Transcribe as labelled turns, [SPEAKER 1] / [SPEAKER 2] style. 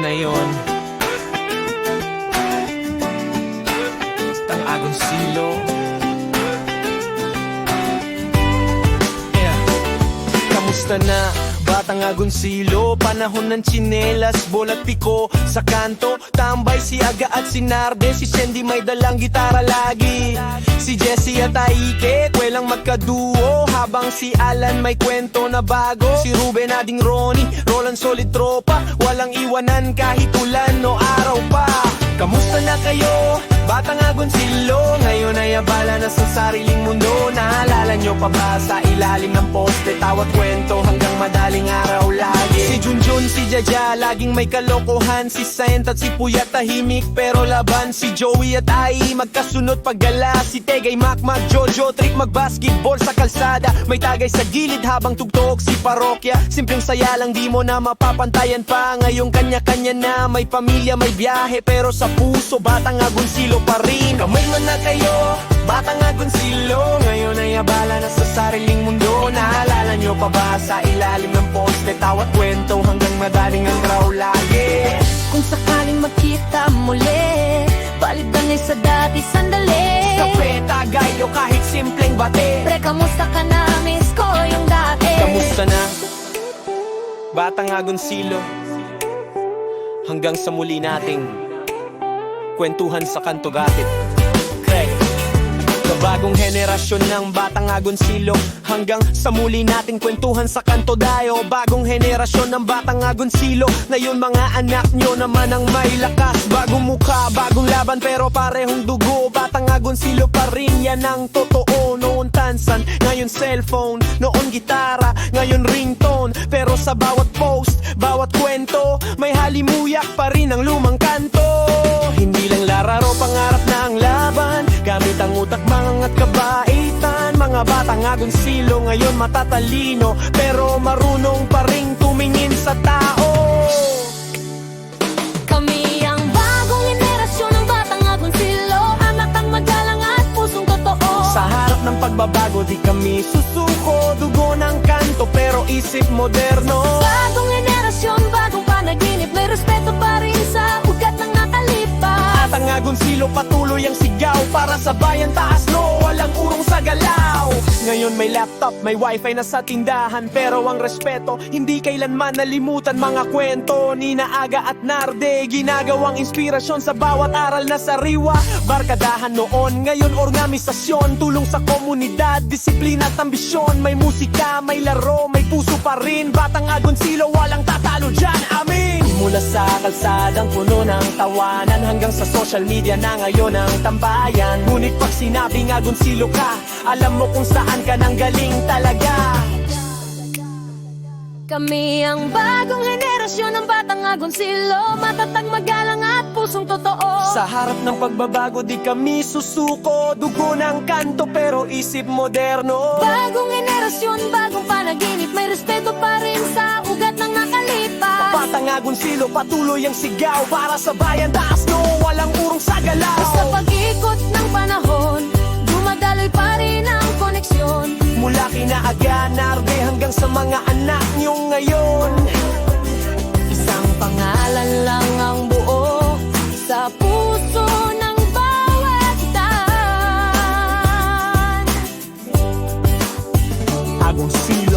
[SPEAKER 1] na yon. Ang Agoncillo. Kamusta na, Batang Agoncillo? Panahon ng tsinelas, bolat piko sa kanto. Tambay si Aga at si Narde, si Sandy may dalang gitara lagi. Si Jessie at Aike, kwelang magkaduo. Habang si Alan may kwento na bago. Si Ruben ading Ronnie, Roland solid tropa. Walang iwanan kahit ulan o araw pa. Kamusta na kayo, Batang Agoncillo? Ngayon ay abala na sa sariling mundo. Naalala nyo pa ba sa ilalim ng poste? Tawat kwento hanggang madaling araw lagi. Si Junjun, si Jaja, laging may kalokohan. Si Saint at si Puyat tahimik pero laban. Si Joey at Ai magkasunod paggala. Si Tegay, Macmac, Jojo, Trick magbasketball sa kalsada. May tagay sa gilid habang tugtog si parokya. Simpleng saya lang, di mo na mapapantayan pa. Ngayong kanya-kanya na, may pamilya, may biyahe. Pero sa puso, Batang Agoncillo pa rin. Kamay man na kayo, Batang Agoncillo. Ngayon ay abala na sa sariling mundo. Naalala nyo pa ba sa ilalim ng poste? Tawat kwento hanggang madaling araw lagi.
[SPEAKER 2] Kung sakaling magkita muli, balik lang sa dati sandali.
[SPEAKER 1] Kape, tagay o kahit simpleng bate.
[SPEAKER 2] Pre, kamusta ka na? Miss ko yung dati.
[SPEAKER 1] Kamusta na, Batang Agoncillo? Hanggang sa muli nating kwentuhan sa kanto gatid. Bagong henerasyon ng Batang Agoncillo, hanggang sa muli natin kwentuhan sa kanto dayo. Bagong henerasyon ng Batang Agoncillo, ngayon mga anak nyo naman ang may lakas. Bagong mukha, bagong laban pero parehong dugo. Batang Agoncillo pa rin, yan ang totoo. Noon tansan, ngayon cellphone. Noon gitara, ngayon ringtone. Pero sa bawat post, bawat kwento, may halimuyak pa rin ang lumang kanto. Hindi lang lararo, pangarap na ang laban. Gamit ang utak, mangang at kabaitan. Mga Batang Agoncillo ngayon matatalino, pero marunong pa rin tumingin sa tao.
[SPEAKER 2] Kami ang bagong henerasyon ng Batang Agoncillo. Anak ang magalang at pusong totoo.
[SPEAKER 1] Sa harap ng pagbabago, di kami susuko. Dugo ng kanto, pero isip moderno.
[SPEAKER 2] Bagong henerasyon, bagong panaginip. May respeto pa rin sa ugat ng nakalipas.
[SPEAKER 1] Batang Agoncillo patuloy ang sigaw para sa bayan, taas no, walang urong sa galaw. Ngayon may laptop, may wifi na sa tindahan, pero ang respeto hindi kailanman nalimutan. Mga kwento ni Aga at Narde, ginagawang inspirasyon sa bawat aral na sariwa. Barkadahan noon, ngayon organisasyon. Tulong sa komunidad, disiplina at ambisyon. May musika, may laro, may puso pa rin. Batang Agoncillo, walang tatalo dyan, amin. Mula sa kalsadang puno ng tawanan, hanggang sa social media na ngayon ang tambayan. Ngunit pag sinabing Agoncillo ka, alam mo kung saan ka nang galing talaga.
[SPEAKER 2] Kami ang bagong henerasyon ng Batang Agoncillo. Matatag, magalang at pusong totoo.
[SPEAKER 1] Sa harap ng pagbabago, di kami susuko. Dugo ng kanto pero isip moderno.
[SPEAKER 2] Bagong henerasyon, bagong panaginip. May respeto pa rin sa ugat ng nakalipas.
[SPEAKER 1] Batang Agoncillo patuloy ang sigaw para sa bayan, taas no, walang urong sa galaw.
[SPEAKER 2] Sa pag-ikot ng panahon, dumadaloy pa rin ang koneksyon.
[SPEAKER 1] Mula kina Aga, Narde, hanggang sa mga anak nyo ngayon.
[SPEAKER 2] Isang pangalan lang ang buo sa puso ng bawat daan.
[SPEAKER 1] Agoncillo.